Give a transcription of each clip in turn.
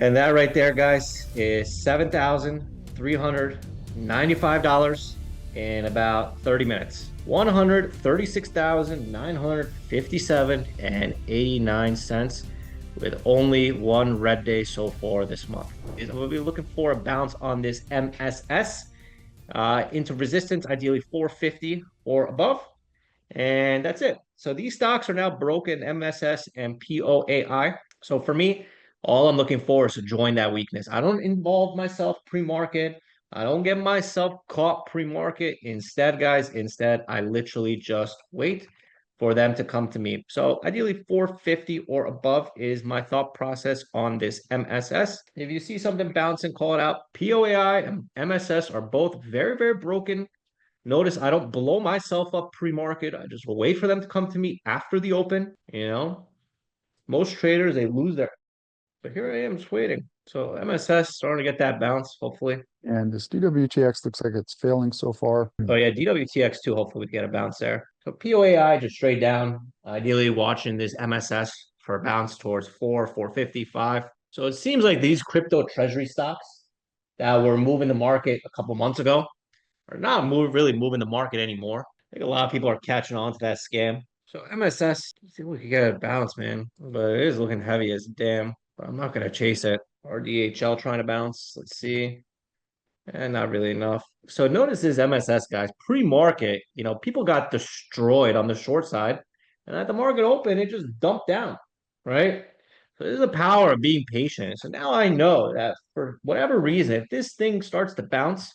And that right there, guys, is $7,395 in about 30 minutes. 136,957 and 89 cents with only one red day so far this month. We'll be looking for a bounce on this MSS into resistance, ideally 450 or above. And that's it. So these stocks are now broken, MSS and POAI. So for me, all I'm looking for is to join that weakness. I don't involve myself pre-market. I don't get myself caught pre-market. Instead, I literally just wait for them to come to me. So ideally 450 or above is my thought process on this MSS. If you see something bouncing, call it out. POAI and MSS are both very, very broken. Notice I don't blow myself up pre-market. I just will wait for them to come to me after the open. Most traders, they lose their, but here I am just waiting. So MSS starting to get that bounce, hopefully. And this DWTX looks like it's failing so far. Oh yeah, DWTX too, hopefully we get a bounce there. So POAI just straight down, ideally watching this MSS for a bounce towards 455. So it seems like these crypto treasury stocks that were moving the market a couple months ago are not really moving the market anymore. I think a lot of people are catching on to that scam. So MSS, let's see if we can get a bounce, man. But it is looking heavy as damn. But I'm not gonna chase it. RDHL trying to bounce. Let's see. And not really enough. So notice this MSS, guys. Pre-market, people got destroyed on the short side. And at the market open, it just dumped down, right? So this is the power of being patient. So now I know that for whatever reason, if this thing starts to bounce,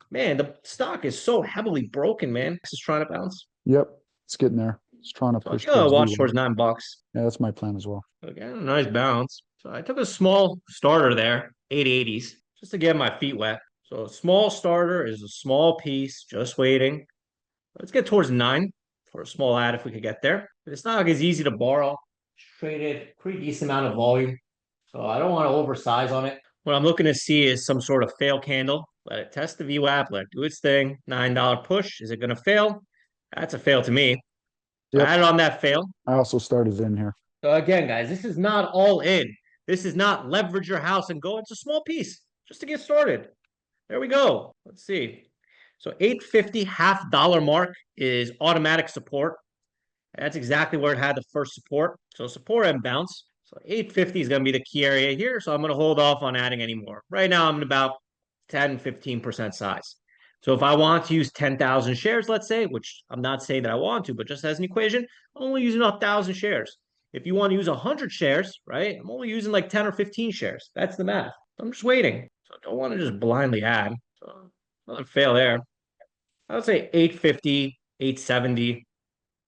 man, the stock is so heavily broken, man. This is trying to bounce. Yep, it's getting there. It's trying to So push I towards watch VWAP. towards $9. Yeah, that's my plan as well. Again, a nice bounce. So I took a small starter there, 880s, just to get my feet wet. So a small starter is a small piece, just waiting. Let's get towards 9 for a small ad if we could get there. But it's not like it's easy to borrow. Traded pretty decent amount of volume. So I don't want to oversize on it. What I'm looking to see is some sort of fail candle. Let it test the VWAP, let it do its thing. $9 push. Is it going to fail? That's a fail to me. So I Yep, added on that fail. I also started in here. So again, guys, this is not all in. This is not leverage your house and go. It's a small piece just to get started. There we go. Let's see. So 850 half dollar mark is automatic support. That's exactly where it had the first support. So support and bounce. So 850 is going to be the key area here. So I'm going to hold off on adding any more. Right now, I'm at about 10, 15% size. So if I want to use 10,000 shares, let's say, which I'm not saying that I want to, but just as an equation, I'm only using 1,000 shares. If you want to use 100 shares, right, I'm only using like 10 or 15 shares. That's the math. I'm just waiting. So I don't want to just blindly add. So another fail there. I would say 850, 870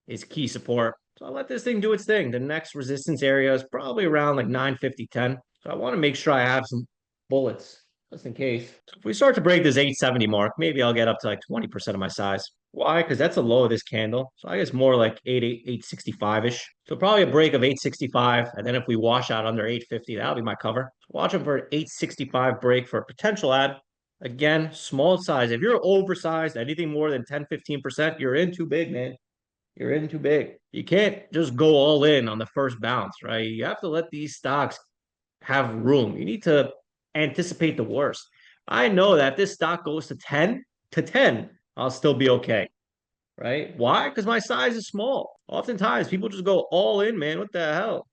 is key support. So I'll let this thing do its thing. The next resistance area is probably around like 950, 10. So I want to make sure I have some bullets just in case. So if we start to break this 870 mark, maybe I'll get up to like 20% of my size. Why? Because that's the low of this candle. So I guess more like 865-ish. So probably a break of 865. And then if we wash out under 850, that'll be my cover. So watching for an 865 break for a potential ad. Again, small size. If you're oversized, anything more than 10, 15%, you're in too big, man. You're in too big. You can't just go all in on the first bounce, right? You have to let these stocks have room. You need to anticipate the worst. I know that this stock goes to 10, I'll still be okay, right? Why? Because my size is small. Oftentimes, people just go all in, man. What the hell?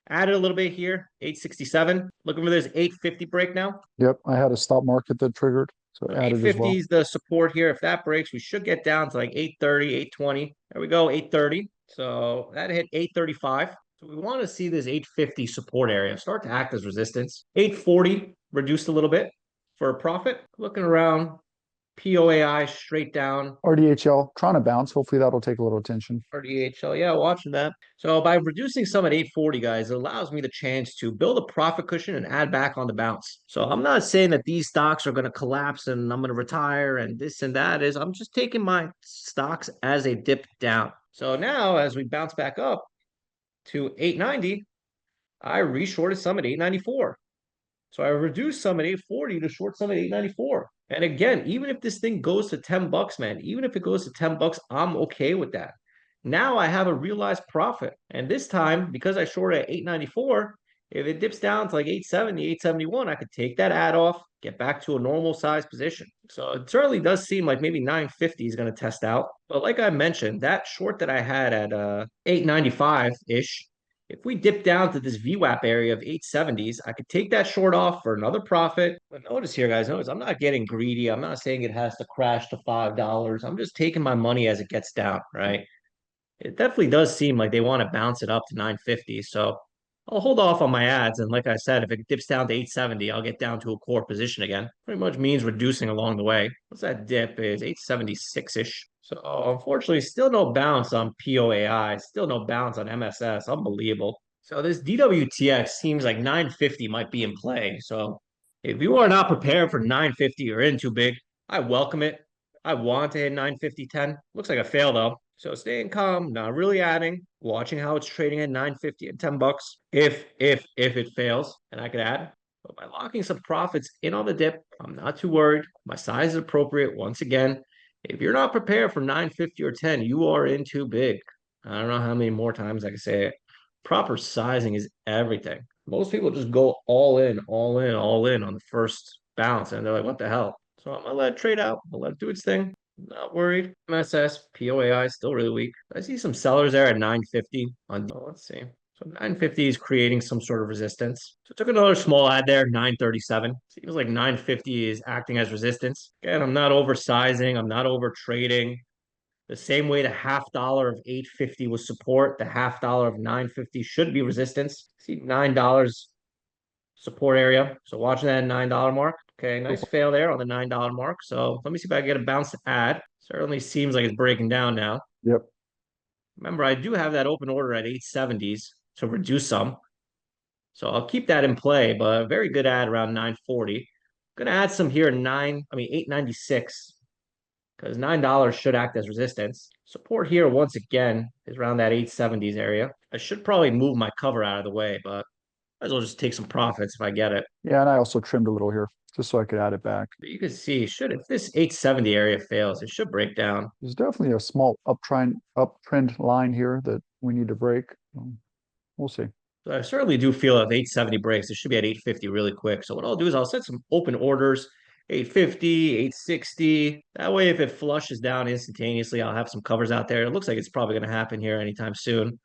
Added a little bit here, 867. Looking for this 850 break now. Yep, I had a stop market that triggered, so So added as 850 well. is the support here. If that breaks, we should get down to like 830, 820. There we go, 830. So that hit 835. So we want to see this 850 support area start to act as resistance. 840 reduced a little bit for a profit. Looking around, POAI straight down. RDHL trying to bounce. Hopefully that'll take a little attention. RDHL, yeah, watching that. So by reducing some at 840, guys, it allows me the chance to build a profit cushion and add back on the bounce. So I'm not saying that these stocks are going to collapse and I'm going to retire and this and that is. I'm just taking my stocks as a dip down. So now as we bounce back up to 890, I reshorted some at 894. So I reduced some at 840 to short some at 894. And again, even if this thing goes to 10 bucks, man, even if it goes to 10 bucks, I'm okay with that. Now I have a realized profit. And this time, because I shorted at 894, If it dips down to like 870, 871, I could take that ad off, get back to a normal size position. So it certainly does seem like maybe 950 is going to test out. But like I mentioned, that short that I had at 895-ish, if we dip down to this VWAP area of 870s, I could take that short off for another profit. But notice here, guys, notice I'm not getting greedy. I'm not saying it has to crash to $5. I'm just taking my money as it gets down, right? It definitely does seem like they want to bounce it up to 950. So I'll hold off on my ads. And like I said, if it dips down to 870, I'll get down to a core position again. Pretty much means reducing along the way. What's that dip is 876-ish. So unfortunately, still no bounce on POAI, still no bounce on MSS. Unbelievable. So this DWTX seems like 950 might be in play. So if you are not prepared for 950 or in too big, I welcome it. I want to hit 950.10. Looks like a fail though. So staying calm, not really adding, watching how it's trading at 950 and $10. If it fails, and I could add. But by locking some profits in on the dip, I'm not too worried. My size is appropriate. Once again, if you're not prepared for 950 or 10, you are in too big. I don't know how many more times I can say it. Proper sizing is everything. Most people just go all in, all in, all in on the first bounce, and they're like, what the hell? So I'm gonna let it trade out. I'll let it do its thing. Not worried. MSS, POAI still really weak. I see some sellers there at 950 on, let's see. So 950 is creating some sort of resistance. So took another small ad there, 937. Seems like 950 is acting as resistance. Again, I'm not oversizing. I'm not over trading. The same way the $0.50 of 850 was support, the $0.50 of 950 should be resistance. See $9 support area. So watching that $9 mark. Okay, nice fail there on the $9 mark. So let me see if I can get a bounce to add. Certainly seems like it's breaking down now. Yep. Remember, I do have that open order at 870s to reduce some. So I'll keep that in play, but a very good ad around 940. Gonna add some here 896, because $9 should act as resistance. Support here once again is around that 870s area. I should probably move my cover out of the way, but might as well just take some profits if I get it. Yeah, and I also trimmed a little here just so I could add it back. But you can see, should if this 870 area fails, it should break down. There's definitely a small uptrend line here that we need to break. We'll see. So I certainly do feel if 870 breaks, it should be at 850 really quick. So what I'll do is I'll set some open orders, 850, 860. That way, if it flushes down instantaneously, I'll have some covers out there. It looks like it's probably going to happen here anytime soon.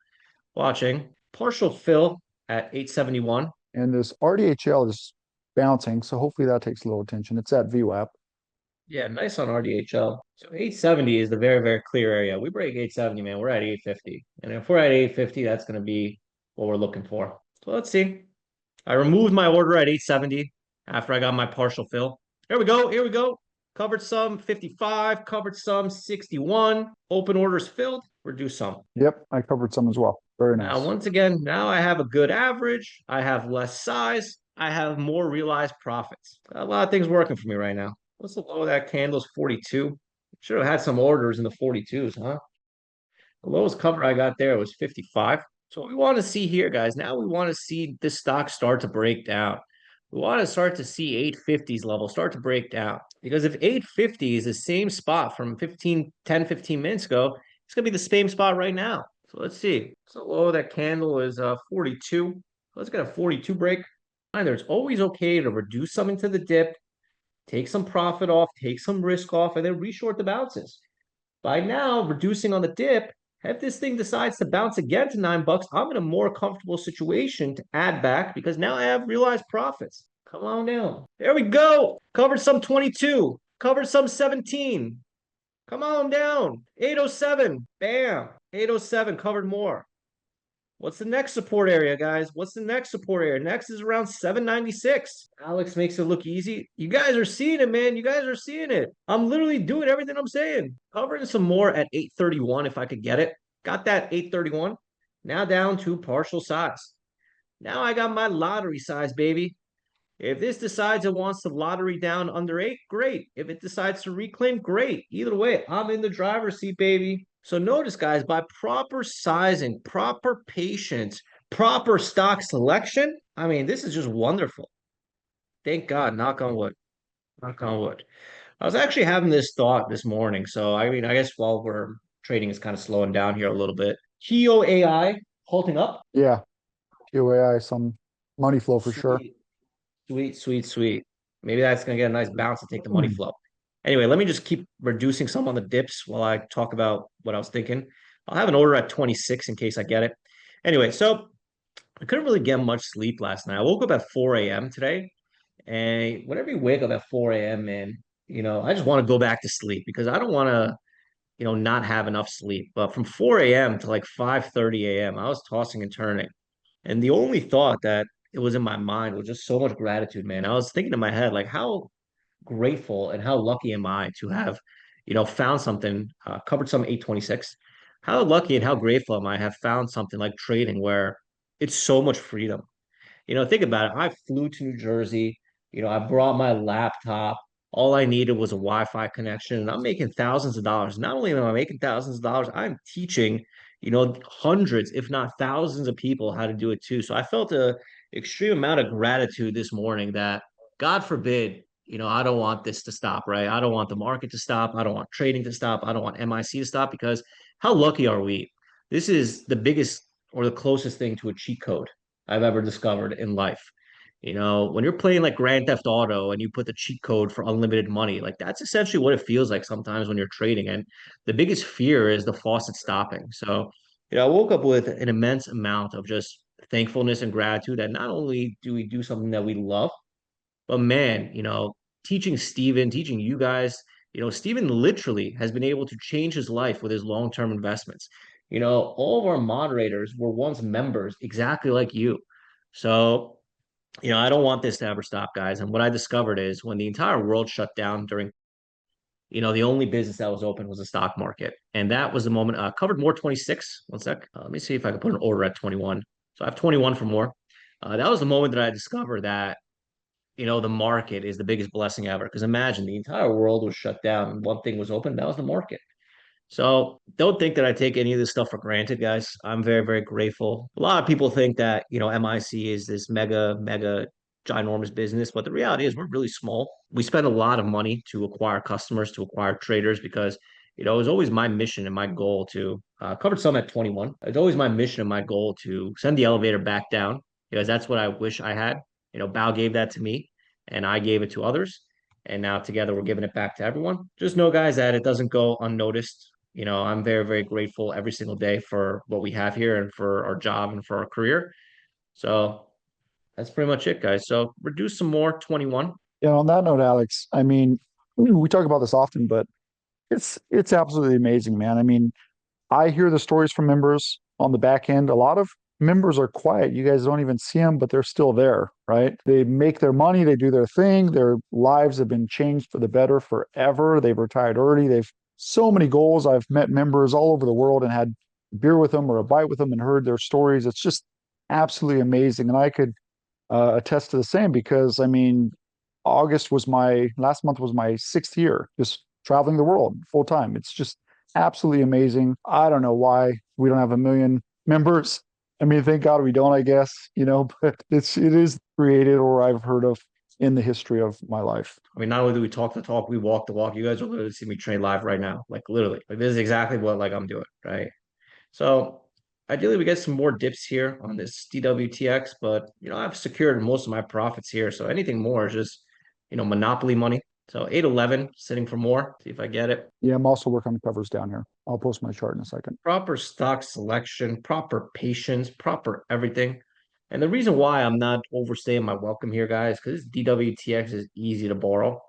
Watching. Partial fill at 871. And this RDHL is bouncing, so hopefully that takes a little attention. It's at VWAP. Yeah, nice on RDHL. So 870 is the very, very clear area. We break 870, man. We're at 850. And if we're at 850, that's going to be what we're looking for. So let's see. I removed my order at 870 after I got my partial fill. Here we go. Here we go. Covered some 55, covered some 61. Open orders filled. Reduce some. Yep, I covered some as well. Very nice. Now, once again, now I have a good average. I have less size. I have more realized profits. A lot of things working for me right now. What's the low of that candle is 42. Should have had some orders in the 42s, huh? The lowest cover I got there was 55. So what we want to see here, guys, now we want to see this stock start to break down. We want to start to see 850s level start to break down. Because if 850 is the same spot from 10, 15 minutes ago, it's going to be the same spot right now. So let's see. So low of that candle is 42. Let's get a 42 break. Either it's always okay to reduce something to the dip, take some profit off, take some risk off, and then reshort the bounces. By now, reducing on the dip, if this thing decides to bounce again to $9, I'm in a more comfortable situation to add back because now I have realized profits. Come on down. There we go. Covered some 22. Covered some 17. Come on down. 807. Bam. 807 covered more. What's the next support area, guys? What's the next support area? Next is around 796. Alex makes it look easy. You guys are seeing it, man. You guys are seeing it. I'm literally doing everything I'm saying. Covering some more at 831 if I could get it. Got that 831. Now down to partial size. Now I got my lottery size, baby. If this decides it wants to lottery down under 8, great. If it decides to reclaim, great. Either way, I'm in the driver's seat, baby. So notice, guys, by proper sizing, proper patience, proper stock selection, I mean, this is just wonderful. Thank God, knock on wood. Knock on wood. I was actually having this thought this morning. So, I mean, I guess while we're trading is kind of slowing down here a little bit. Geo AI holding up. Yeah, POAI some Money flow for sure. Sweet, sweet, sweet, sweet. Maybe that's gonna get a nice bounce to take the money flow. Anyway, let me just keep reducing some on the dips while I talk about what I was thinking. I'll have an order at 26 in case I get it. Anyway, so I couldn't really get much sleep last night. I woke up at 4 a.m. today, and whenever you wake up at 4 a.m., man, I just want to go back to sleep because I don't want to, not have enough sleep. But from 4 a.m. to like 5:30 a.m., I was tossing and turning. And the only thought that it was in my mind was just so much gratitude, man. I was thinking in my head, like, how grateful and how lucky am I to have, found something, covered some 826. How lucky and how grateful am I have found something like trading where it's so much freedom. Think about it. I flew to New Jersey. I brought my laptop. All I needed was a Wi-Fi connection, and I'm making thousands of dollars. Not only am I making thousands of dollars, I'm teaching, hundreds, if not thousands of people how to do it too. So I felt a extreme amount of gratitude this morning that God forbid, I don't want this to stop, right? I don't want the market to stop. I don't want trading to stop. I don't want MIC to stop because how lucky are we? This is the biggest or the closest thing to a cheat code I've ever discovered in life. When you're playing like Grand Theft Auto and you put the cheat code for unlimited money, like that's essentially what it feels like sometimes when you're trading. And the biggest fear is the faucet stopping. So, I woke up with an immense amount of just thankfulness and gratitude that not only do we do something that we love, but man, teaching Steven, teaching you guys, Steven literally has been able to change his life with his long-term investments. All of our moderators were once members exactly like you. So, I don't want this to ever stop, guys. And what I discovered is when the entire world shut down during, the only business that was open was the stock market. And that was the moment, covered more 26. One sec. Let me see if I can put an order at 21. So I have 21 for more. That was the moment that I discovered that the market is the biggest blessing ever. Because imagine the entire world was shut down and one thing was open, that was the market. So don't think that I take any of this stuff for granted, guys. I'm very, very grateful. A lot of people think that, MIC is this mega, mega ginormous business, but the reality is we're really small. We spend a lot of money to acquire customers, to acquire traders, because, it was always my mission and my goal to cover some at 21. It's always my mission and my goal to send the elevator back down because that's what I wish I had. Bao gave that to me and I gave it to others. And now together we're giving it back to everyone. Just know, guys, that it doesn't go unnoticed. I'm very, very grateful every single day for what we have here and for our job and for our career. So that's pretty much it, guys. So reduce some more 21. Yeah, on that note, Alex, I mean, we talk about this often, but it's absolutely amazing, man. I mean, I hear the stories from members on the back end. A lot of members are quiet. You guys don't even see them, but they're still there, right? They make their money, they do their thing. Their lives have been changed for the better forever. They've retired early. They've so many goals. I've met members all over the world and had beer with them or a bite with them and heard their stories. It's just absolutely amazing. And I could attest to the same because I mean, August was my last month was my sixth year just traveling the world full time. It's just absolutely amazing. I don't know why we don't have a million members. I mean, thank God we don't, I guess, but it is created or I've heard of in the history of my life. I mean, not only do we talk the talk, we walk the walk. You guys will literally see me train live right now. Like literally. Like this is exactly what like I'm doing, right? So ideally we get some more dips here on this DWTX, but I've secured most of my profits here. So anything more is just, monopoly money. So 811 sitting for more. See if I get it. Yeah, I'm also working on the covers down here. I'll post my chart in a second. Proper stock selection, proper patience, proper everything. And the reason why I'm not overstaying my welcome here, guys, because DWTX is easy to borrow.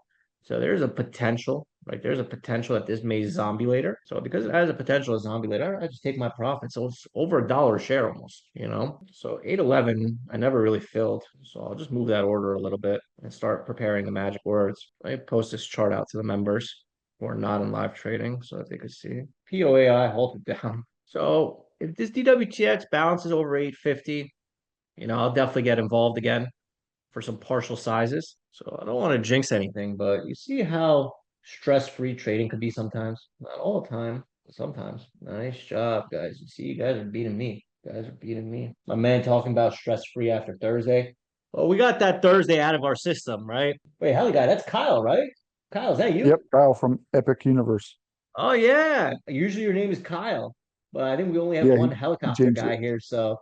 So there's a potential, right? There's a potential that this may zombie later. So because it has a potential of zombie later, I just take my profit. So it's over $1 a share almost. So 811, I never really filled. So I'll just move that order a little bit and start preparing the magic words. I post this chart out to the members who are not in live trading so that they could see. POAI halted down. So if this DWTX balances over 850, I'll definitely get involved again for some partial sizes. So I don't want to jinx anything, but you see how stress-free trading could be sometimes. Not all the time, but sometimes. Nice job, guys. You see, you guys are beating me. You guys are beating me. My man talking about stress-free after Thursday. Well, we got that Thursday out of our system, right? Wait, hell, guy, that's Kyle, right? Kyle, is that you? Yep, Kyle from Epic Universe. Oh yeah. Usually your name is Kyle, but I think we only have Yeah, one he helicopter changed it. guy here. So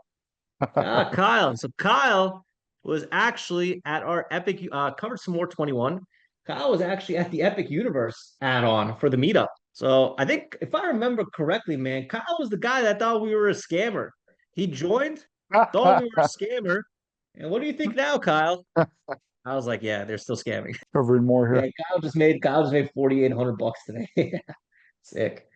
Kyle. So Kyle, was actually at our Epic, covered some more 21. Kyle was actually at the Epic Universe add-on for the meetup. So I think if I remember correctly, man, Kyle was the guy that thought we were a scammer. He joined, thought we were a scammer. And what do you think now, Kyle? I was like, yeah, they're still scamming. Covering more Yeah, here. Kyle just made 4,800 bucks today. Sick.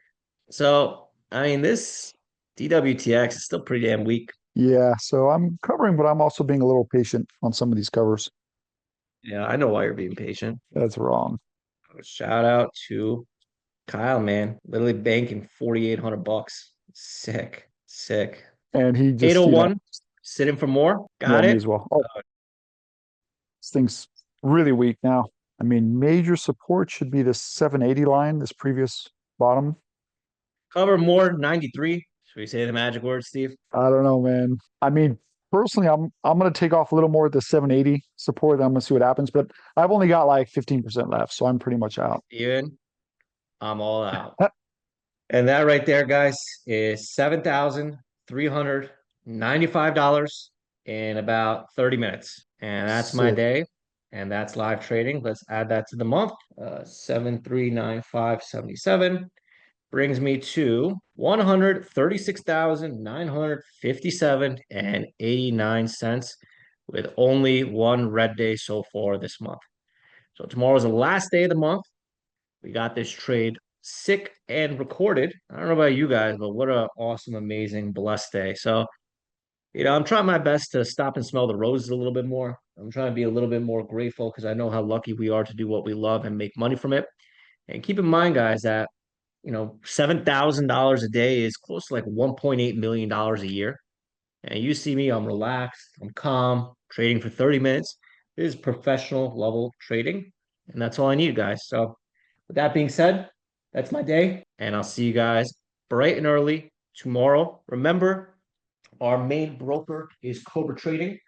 So, I mean, this DWTX is still pretty damn weak. Yeah, so I'm covering, but I'm also being a little patient on some of these covers. Yeah, I know why you're being patient. That's wrong. Shout out to Kyle, man. Literally banking 4,800 bucks. Sick, sick. And he just, 801, sitting for more. yeah, Got me it. as well. Oh, this thing's really weak now. I mean, major support should be this 780 line, this previous bottom. Cover more 93. Should we say the magic word, Steve? I don't know, man. I mean, personally, I'm gonna take off a little more at the 780 support. I'm gonna see what happens, but I've only got like 15% left, so I'm pretty much out. Steven, I'm all out. And that right there, guys, is $7,395 in about 30 minutes. And that's my Sick. day. And that's live trading. Let's add that to the month. 7,395.77 brings me to 136,957 and 89 cents with only one red day so far this month. So tomorrow's the last day of the month. We got this trade sick and recorded. I don't know about you guys, but what a awesome, amazing, blessed day. So, I'm trying my best to stop and smell the roses a little bit more. I'm trying to be a little bit more grateful because I know how lucky we are to do what we love and make money from it. And keep in mind, guys, that $7,000 a day is close to like $1.8 million a year. And you see me, I'm relaxed, I'm calm, trading for 30 minutes. This is professional level trading. And that's all I need, guys. So with that being said, that's my day, and I'll see you guys bright and early tomorrow. Remember, our main broker is Cobra Trading.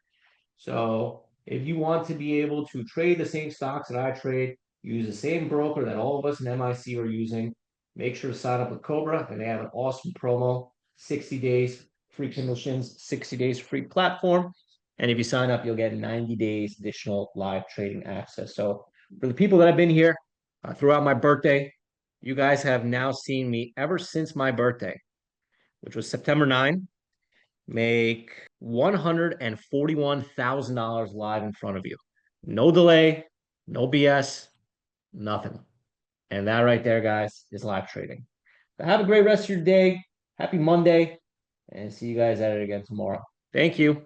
So if you want to be able to trade the same stocks that I trade, use the same broker that all of us in MIC are using, make sure to sign up with Cobra, and they have an awesome promo, 60 days free commissions, 60 days free platform. And if you sign up, you'll get 90 days additional live trading access. So for the people that have been here throughout my birthday, you guys have now seen me ever since my birthday, which was September 9, make $141,000 live in front of you. No delay, no BS, nothing. And that right there, guys, is live trading. So have a great rest of your day. Happy Monday, and see you guys at it again tomorrow. Thank you.